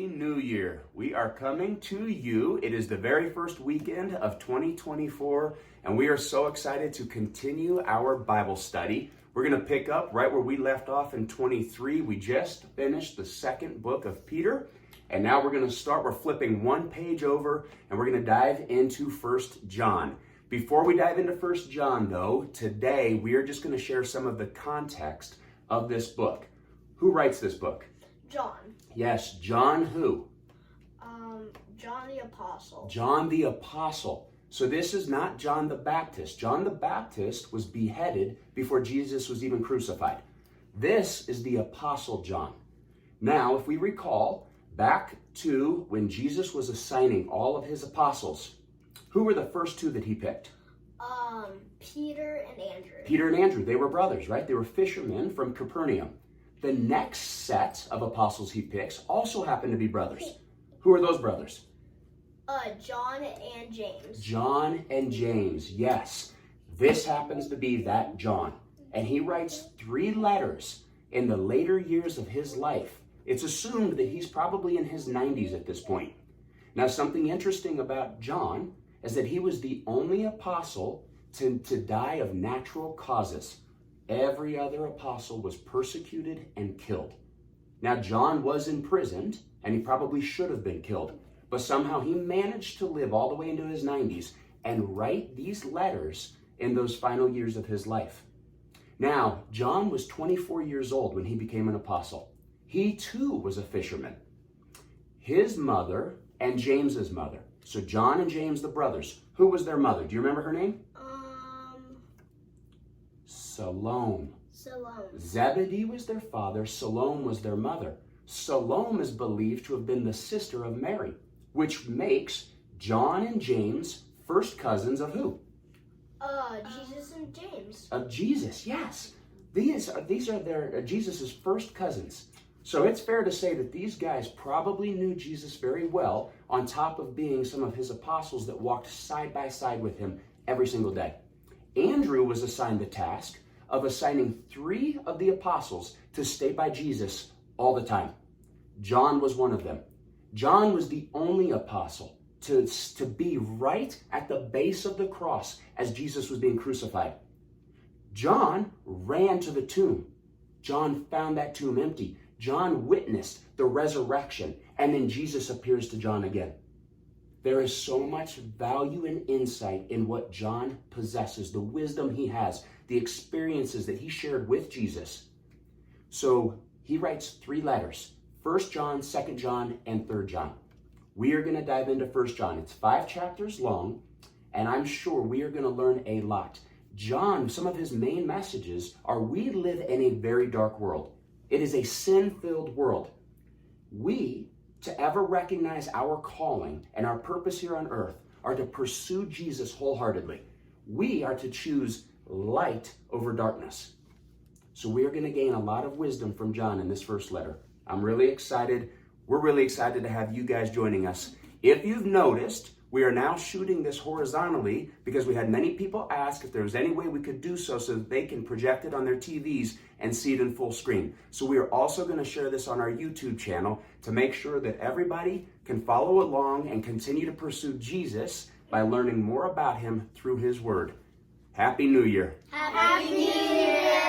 Happy New Year. We are coming to you. It is the very first weekend of 2024, and we are so excited to continue our Bible study. We're going to pick up right where we left off in 23. We just finished the second book of Peter, and now we're going to start. We're flipping one page over, and we're going to dive into 1 John. Before we dive into 1 John, though, today we are just going to share some of the context of this book. Who writes this book? John. Yes, John who? John the Apostle. John the Apostle. So this is not John the Baptist. John the Baptist was beheaded before Jesus was even crucified. This is the Apostle John. Now, if we recall back to when Jesus was assigning all of his apostles, who were the first two that he picked? Peter and Andrew. Peter and Andrew. They were brothers, right? They were fishermen from Capernaum. The next set of apostles he picks also happen to be brothers. Who are those brothers? John and James. John and James, yes. This happens to be that John. And he writes 3 letters in the later years of his life. It's assumed that he's probably in his 90s at this point. Now, something interesting about John is that he was the only apostle to die of natural causes. Every other apostle was persecuted and killed. Now, John was imprisoned, and he probably should have been killed. But somehow he managed to live all the way into his 90s and write these letters in those final years of his life. Now, John was 24 years old when he became an apostle. He too was a fisherman. His mother and James's mother. So John and James, the brothers. Who was their mother? Do you remember her name? Salome. Zebedee was their father. Salome was their mother. Salome is believed to have been the sister of Mary, which makes John and James first cousins of who? Jesus and James. Of Jesus, yes. These are their Jesus's first cousins. So it's fair to say that these guys probably knew Jesus very well, on top of being some of his apostles that walked side by side with him every single day. Andrew was assigned the task of assigning 3 of the apostles to stay by Jesus all the time. John was one of them. John was the only apostle to be right at the base of the cross as Jesus was being crucified. John ran to the tomb. John found that tomb empty. John witnessed the resurrection, and then Jesus appears to John again. There is so much value and insight in what John possesses, the wisdom he has, the experiences that he shared with Jesus. So he writes 3 letters, 1 John, 2 John, and 3 John. We are going to dive into 1 John. It's 5 chapters long, and I'm sure we are going to learn a lot. John, some of his main messages are we live in a very dark world. It is a sin-filled world. We, to ever recognize our calling and our purpose here on earth, are to pursue Jesus wholeheartedly. We are to choose light over darkness. So we are going to gain a lot of wisdom from John in this first letter. I'm really excited. We're really excited to have you guys joining us. If you've noticed, we are now shooting this horizontally because we had many people ask if there was any way we could do so that they can project it on their TVs and see it in full screen. So we are also going to share this on our YouTube channel to make sure that everybody can follow along and continue to pursue Jesus by learning more about him through his word. Happy New Year. Happy New Year.